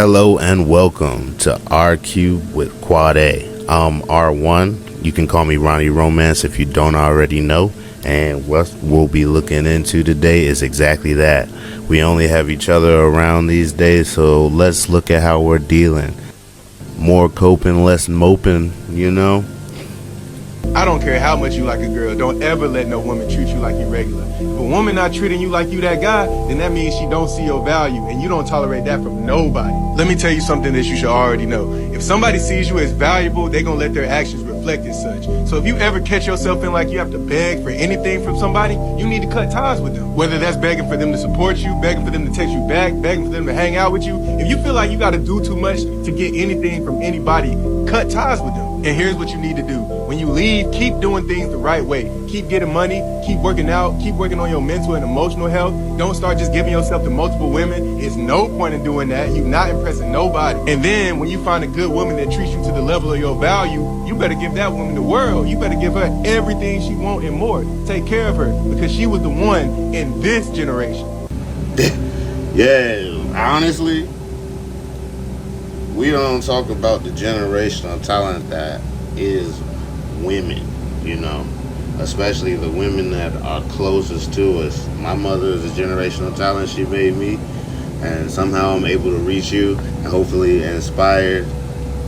Hello and welcome to R Cube with Quad A. I'm R1. You can call me Ronnie Romance if you don't already know. And what we'll be looking into today is exactly that. We only have each other around these days, so let's look at how we're dealing. More coping, less moping, you know? I don't care how much you like a girl. Don't ever let no woman treat you like you regular. If a woman not treating you like you that guy, then that means she don't see your value, and you don't tolerate that from nobody. Let me tell you something that you should already know. If somebody sees you as valuable, they're gonna let their actions reflect as such. So if you ever catch yourself in like you have to beg for anything from somebody, you need to cut ties with them. Whether that's begging for them to support you, begging for them to text you back, begging for them to hang out with you. If you feel like you gotta do too much to get anything from anybody, cut ties with them. And here's what you need to do. When you leave, keep doing things the right way. Keep getting money, keep working out, keep working on your mental and emotional health. Don't start just giving yourself to multiple women. It's no point in doing that. You're not impressing nobody. And then when you find a good woman that treats you to the level of your value, you better give that woman the world. You better give her everything she wants and more. Take care of her because she was the one in this generation. Yeah, honestly, we don't talk about the generational talent that is women, you know, especially the women that are closest to us. My mother is a generational talent. She made me, and somehow I'm able to reach you and hopefully inspire,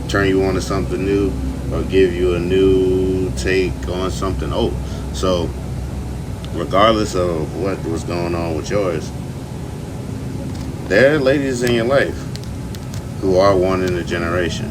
turn you on to something new, or give you a new take on something old. So regardless of what was going on with yours, there are ladies in your life who are one in a generation.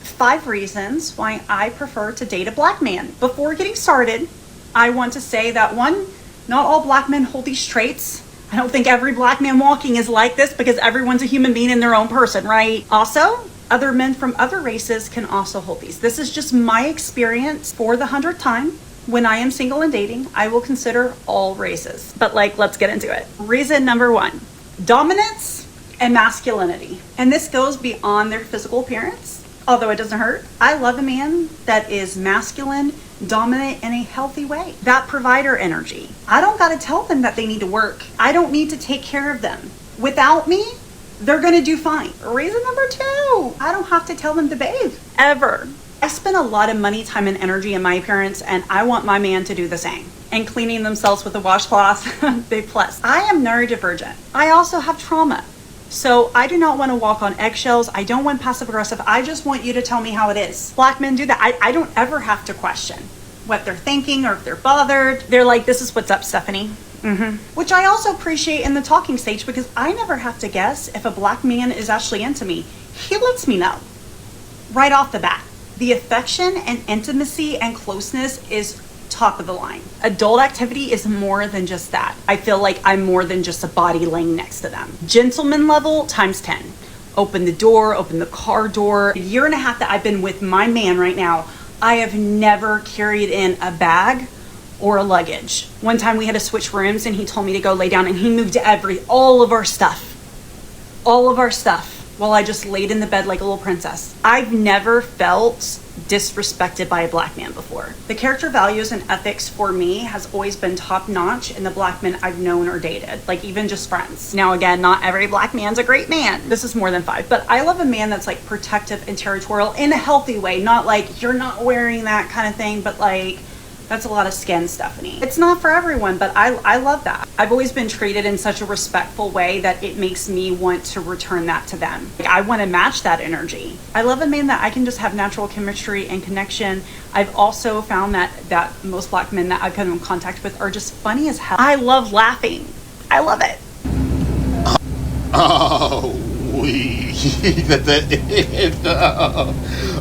5 reasons why I prefer to date a black man. Before getting started, I want to say that 1, not all black men hold these traits. I don't think every black man walking is like this because everyone's a human being in their own person, right? Also, other men from other races can also hold these. This is just my experience for the 100th time. When I am single and dating, I will consider all races. But let's get into it. Reason number 1, dominance and masculinity. And this goes beyond their physical appearance, although it doesn't hurt. I love a man that is masculine, dominant in a healthy way. That provider energy. I don't gotta tell them that they need to work. I don't need to take care of them. Without me, they're gonna do fine. Reason number 2, I don't have to tell them to bathe, ever. I spend a lot of money, time, and energy in my appearance, and I want my man to do the same. And cleaning themselves with a washcloth, big plus. I am neurodivergent. I also have trauma. So I do not want to walk on eggshells. I don't want passive aggressive. I just want you to tell me how it is. Black men do that. I don't ever have to question what they're thinking or if they're bothered. They're like, this is what's up, Stephanie. Which I also appreciate in the talking stage because I never have to guess if a black man is actually into me. He lets me know right off the bat. The affection and intimacy and closeness is top of the line. Adult activity is more than just that. I feel like I'm more than just a body laying next to them. Gentleman level times 10. Open the door, open the car door. A year and a half that I've been with my man right now, I have never carried in a bag or a luggage. One time we had to switch rooms and he told me to go lay down and he moved all of our stuff while I just laid in the bed like a little princess. I've never felt disrespected by a black man before. The character values and ethics for me has always been top notch in the black men I've known or dated, like even just friends. Now again, not every black man's a great man. This is more than 5, but I love a man that's like protective and territorial in a healthy way, not like you're not wearing that kind of thing, but like that's a lot of skin, Stephanie. It's not for everyone, but I love that. I've always been treated in such a respectful way that it makes me want to return that to them. Like, I want to match that energy. I love a man that I can just have natural chemistry and connection. I've also found that most black men that I've come in contact with are just funny as hell. I love laughing. I love it. Oh,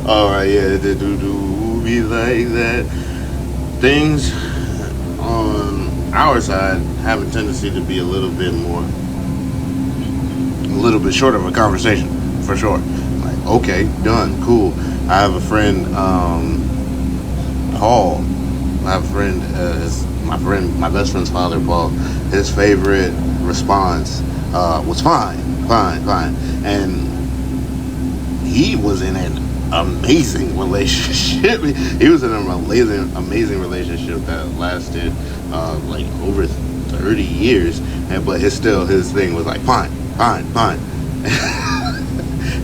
all right, yeah, they do be like that. Things on our side have a tendency to be a little bit short of a conversation, for sure. Like, okay, done, cool. I have a friend, Paul. I have a friend, my best friend's father, Paul. His favorite response was fine. And he was in an amazing relationship. He was in an amazing relationship that lasted like over 30 years, but his thing was like fine.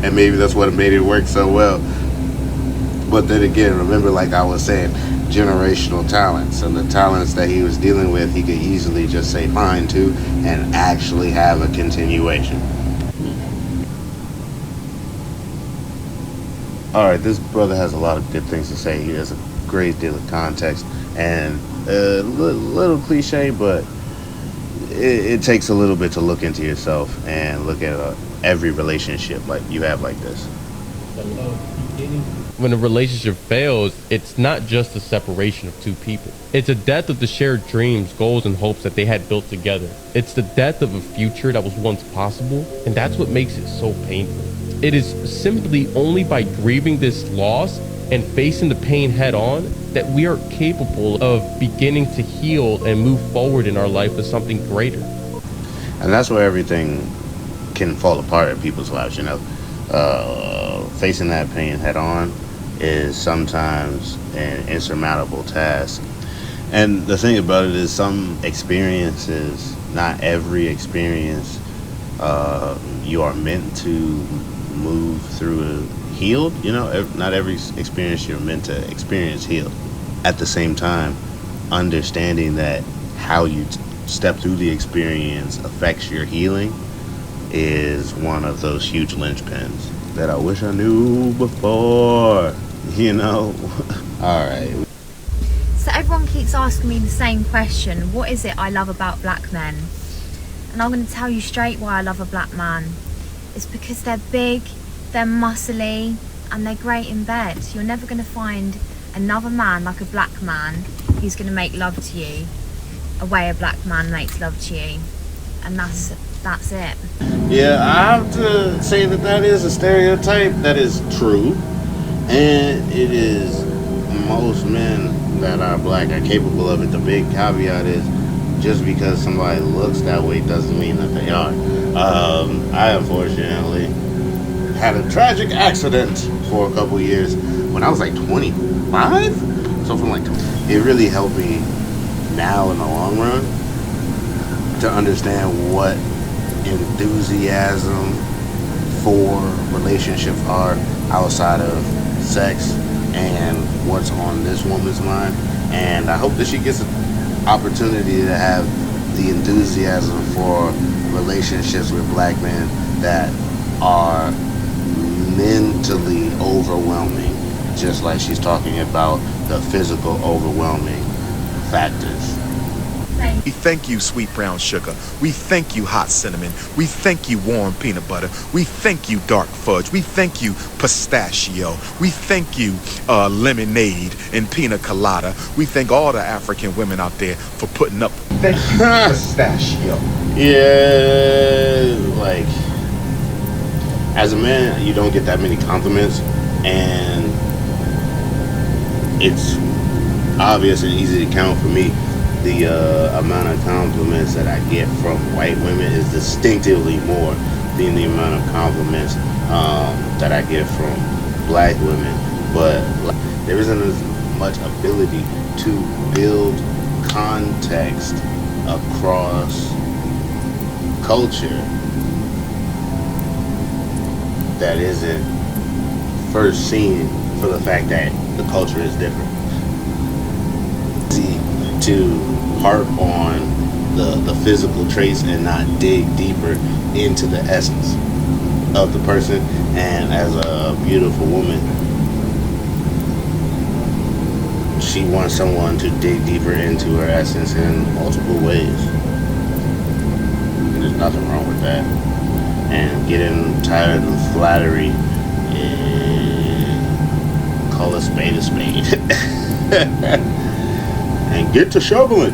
and maybe that's what made it work so well. But then again, remember, like I was saying, generational talents, and the talents that he was dealing with, he could easily just say fine to and actually have a continuation. Alright, this brother has a lot of good things to say. He has a great deal of context and a little cliche, but it takes a little bit to look into yourself and look at every relationship like you have like this. When a relationship fails, it's not just a separation of two people. It's a death of the shared dreams, goals, and hopes that they had built together. It's the death of a future that was once possible, and that's what makes it so painful. It is simply only by grieving this loss and facing the pain head on that we are capable of beginning to heal and move forward in our life with something greater. And that's where everything can fall apart in people's lives, you know. Facing that pain head on is sometimes an insurmountable task. And the thing about it is, some experiences, not every experience, you are meant to move through healed, you know. Not every experience you're meant to experience healed. At the same time, understanding that how you step through the experience affects your healing is one of those huge linchpins that I wish I knew before, you know. All right. So everyone keeps asking me the same question: what is it I love about black men? And I'm going to tell you straight why I love a black man. It's because they're big, they're muscly, and they're great in bed. You're never going to find another man like a black man who's going to make love to you a way a black man makes love to you. And that's it. Yeah, I have to say that is a stereotype that is true, and it is most men that are black are capable of it. The big caveat is, just because somebody looks that way doesn't mean that they are. I unfortunately had a tragic accident for a couple years when I was like 25. So from like, it really helped me now in the long run to understand what enthusiasm for relationships are outside of sex and what's on this woman's mind. And I hope that she gets an opportunity to have the enthusiasm for relationships with black men that are mentally overwhelming, just like she's talking about the physical overwhelming factors. We thank you, sweet brown sugar. We thank you, hot cinnamon. We thank you, warm peanut butter. We thank you, dark fudge. We thank you, pistachio. We thank you, lemonade and pina colada. We thank all the African women out there for putting up. Thank you, pistachio. Yeah, like, as a man, you don't get that many compliments, and it's obvious and easy to count for me. The amount of compliments that I get from white women is distinctively more than the amount of compliments that I get from black women. But there isn't as much ability to build context across culture that isn't first seen for the fact that the culture is different. To harp on the physical traits and not dig deeper into the essence of the person. And as a beautiful woman, she wants someone to dig deeper into her essence in multiple ways. And there's nothing wrong with that. And getting tired of flattery, call a spade a spade. And get to shoveling.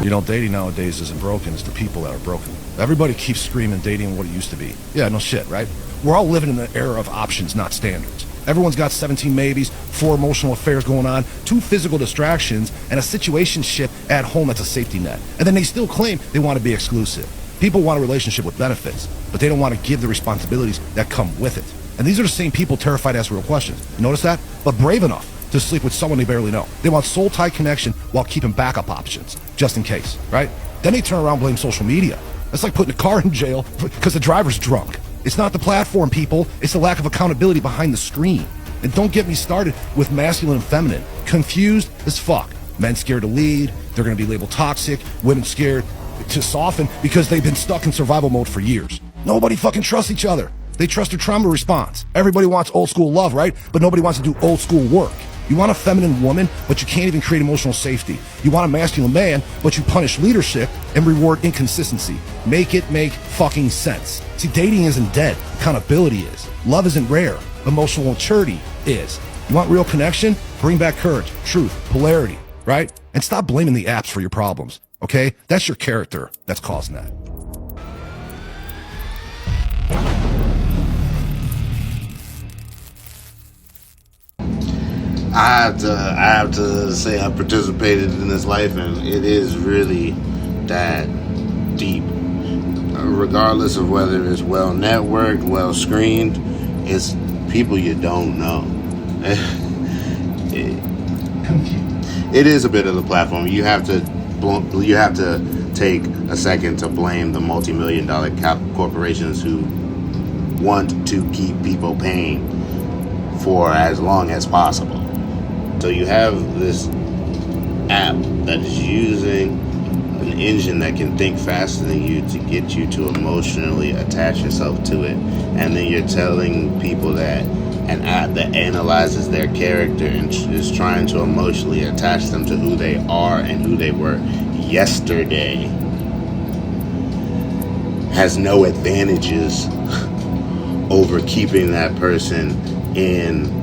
You know, dating nowadays isn't broken, it's the people that are broken. Everybody keeps screaming dating what it used to be. Yeah, no shit, right? We're all living in an era of options, not standards. Everyone's got 17 maybes, 4 emotional affairs going on, 2 physical distractions, and a situationship at home that's a safety net. And then they still claim they want to be exclusive. People want a relationship with benefits, but they don't want to give the responsibilities that come with it. And these are the same people terrified to ask real questions. You notice that? But brave enough to sleep with someone they barely know. They want soul-tied connection while keeping backup options, just in case, right? Then they turn around and blame social media. That's like putting a car in jail because the driver's drunk. It's not the platform, people. It's the lack of accountability behind the screen. And don't get me started with masculine and feminine. Confused as fuck. Men scared to lead. They're going to be labeled toxic. Women scared to soften because they've been stuck in survival mode for years. Nobody fucking trusts each other. They trust their trauma response. Everybody wants old school love, right? But nobody wants to do old school work. You want a feminine woman, but you can't even create emotional safety. You want a masculine man, but you punish leadership and reward inconsistency. Make it make fucking sense. See, dating isn't dead. Accountability is. Love isn't rare. Emotional maturity is. You want real connection? Bring back courage, truth, polarity, right? And stop blaming the apps for your problems, okay? That's your character that's causing that. I have to say I participated in this life, and it is really that deep. Regardless of whether it's well networked, well screened, it's people you don't know. It is a bit of the platform. You have to take a second to blame the multi-million-dollar corporations who want to keep people paying for as long as possible. So you have this app that is using an engine that can think faster than you to get you to emotionally attach yourself to it. And then you're telling people that an app that analyzes their character and is trying to emotionally attach them to who they are and who they were yesterday has no advantages over keeping that person in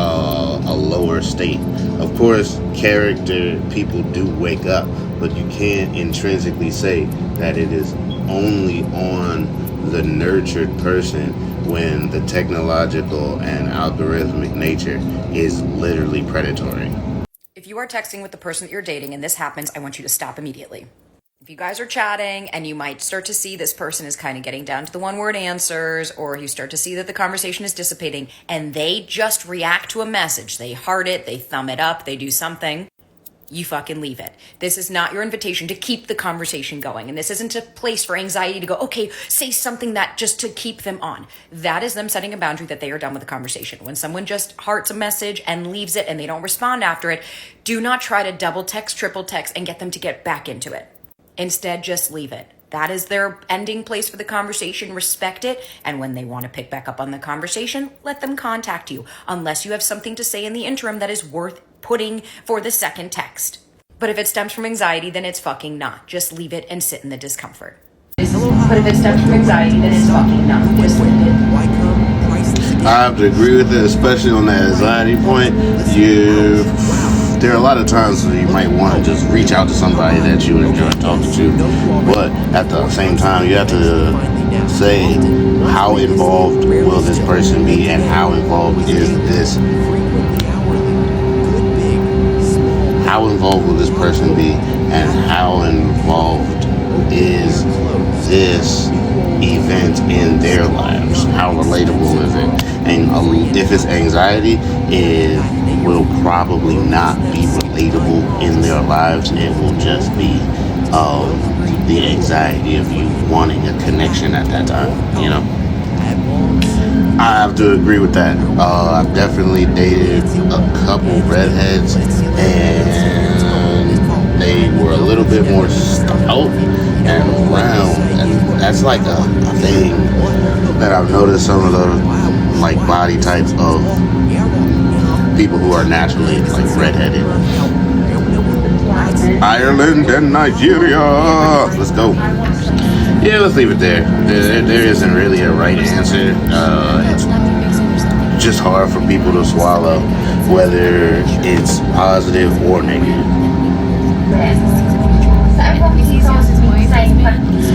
a lower state. Of course, character people do wake up, but you can't intrinsically say that it is only on the nurtured person when the technological and algorithmic nature is literally predatory. If you are texting with the person that you're dating and this happens, I want you to stop immediately. If you guys are chatting and you might start to see this person is kind of getting down to the one-word answers, or you start to see that the conversation is dissipating and they just react to a message, they heart it, they thumb it up, they do something, you fucking leave it. This is not your invitation to keep the conversation going. And this isn't a place for anxiety to go, okay, say something that just to keep them on. That is them setting a boundary that they are done with the conversation. When someone just hearts a message and leaves it and they don't respond after it, do not try to double text, triple text, and get them to get back into it. Instead, just leave it. That is their ending place for the conversation. Respect it. And when they want to pick back up on the conversation, let them contact you, unless you have something to say in the interim that is worth putting for the second text. But if it stems from anxiety, then it's fucking not. Just leave it and sit in the discomfort. But if it stems from anxiety, then it's fucking not. Just leave it. I have to agree with it, especially on that anxiety point. There are a lot of times where you might want to just reach out to somebody that you enjoy talking to, but at the same time, you have to say how involved will this person be, and how involved will this person be, and how involved is this event in their lives? How relatable is it? And if it's anxiety, it will probably not be relatable in their lives. It will just be the anxiety of you wanting a connection at that time, you know? I have to agree with that. I've definitely dated a couple redheads, and they were a little bit more stout and round, and that's like a thing that I've noticed some of the like body types of people who are naturally like redheaded. Ireland and Nigeria. Let's go. Yeah, let's leave it there. There isn't really a right answer. It's just hard for people to swallow, whether it's positive or negative.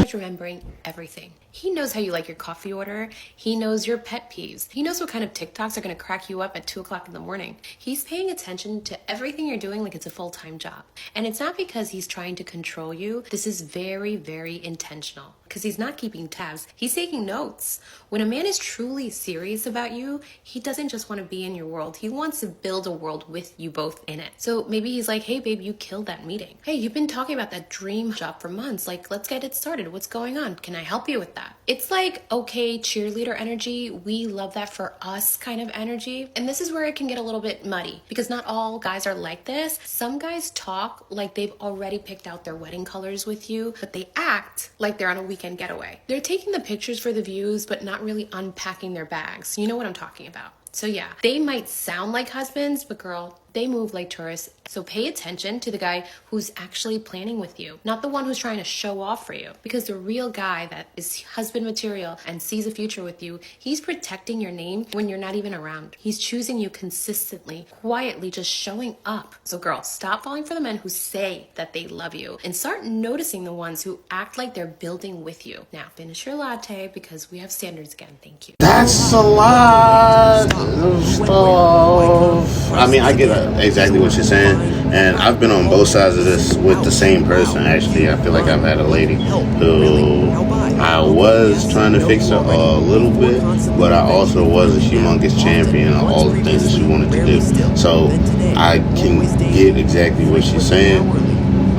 He's remembering everything. He knows how you like your coffee order. He knows your pet peeves. He knows what kind of TikToks are going to crack you up at 2 o'clock in the morning. He's paying attention to everything you're doing like it's a full-time job. And it's not because he's trying to control you. This is very, very intentional. because he's not keeping tabs. He's taking notes. When a man is truly serious about you, he doesn't just want to be in your world. He wants to build a world with you both in it. So maybe he's like, hey, babe, you killed that meeting. Hey, you've been talking about that dream job for months. Like, let's get it started. What's going on? Can I help you with that? It's like, okay, cheerleader energy. We love that for us kind of energy. And this is where it can get a little bit muddy because not all guys are like this. Some guys talk like they've already picked out their wedding colors with you, but they act like they're on a weekend getaway. They're taking the pictures for the views, but not really unpacking their bags. You know what I'm talking about. So yeah, they might sound like husbands, but girl, they move like tourists. So pay attention to the guy who's actually planning with you, not the one who's trying to show off for you. Because the real guy that is husband material and sees a future with you, he's protecting your name when you're not even around. He's choosing you consistently, quietly, just showing up. So girl, stop falling for the men who say that they love you and start noticing the ones who act like they're building with you. Now finish your latte because we have standards again. Thank you. That's a lot of stuff. I mean, I get exactly what you're saying, and I've been on both sides of this with the same person, actually. I feel like I've had a lady who I was trying to fix her a little bit, but I also was a humongous champion of all the things that she wanted to do. So I can get exactly what she's saying.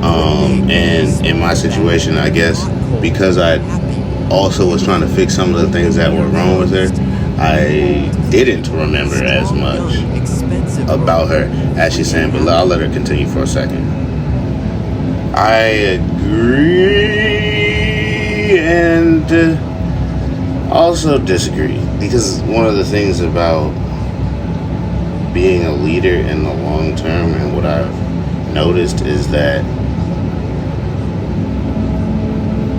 And in my situation, I guess, because I also was trying to fix some of the things that were wrong with her, I didn't remember as much about her as she's saying, but I'll let her continue for a second. I agree and also disagree, because one of the things about being a leader in the long term and what I've noticed is that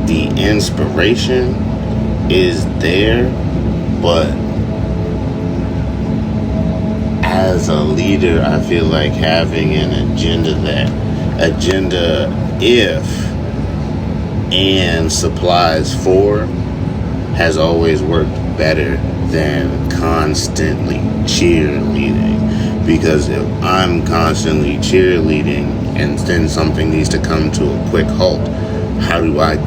the inspiration is there, but as a leader, I feel like having an agenda if and supplies for has always worked better than constantly cheerleading. Because if I'm constantly cheerleading and then something needs to come to a quick halt, how do I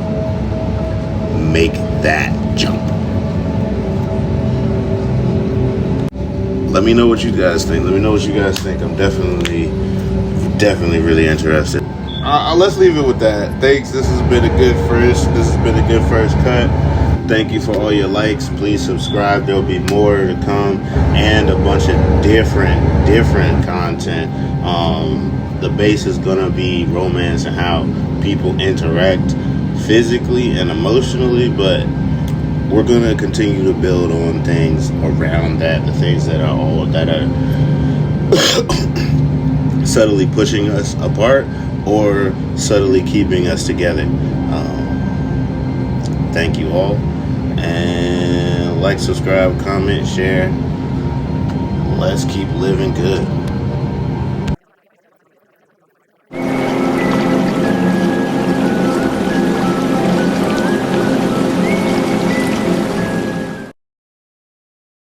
make that jump? Let me know what you guys think. I'm definitely really interested. Let's leave it with that. Thanks. This has been a good first cut. Thank you for all your likes. Please subscribe. There'll be more to come and a bunch of different content. The base is gonna be romance and how people interact physically and emotionally, but we're gonna continue to build on things around that, the things that are subtly pushing us apart or subtly keeping us together. Thank you all, and like, subscribe, comment, share. Let's keep living good.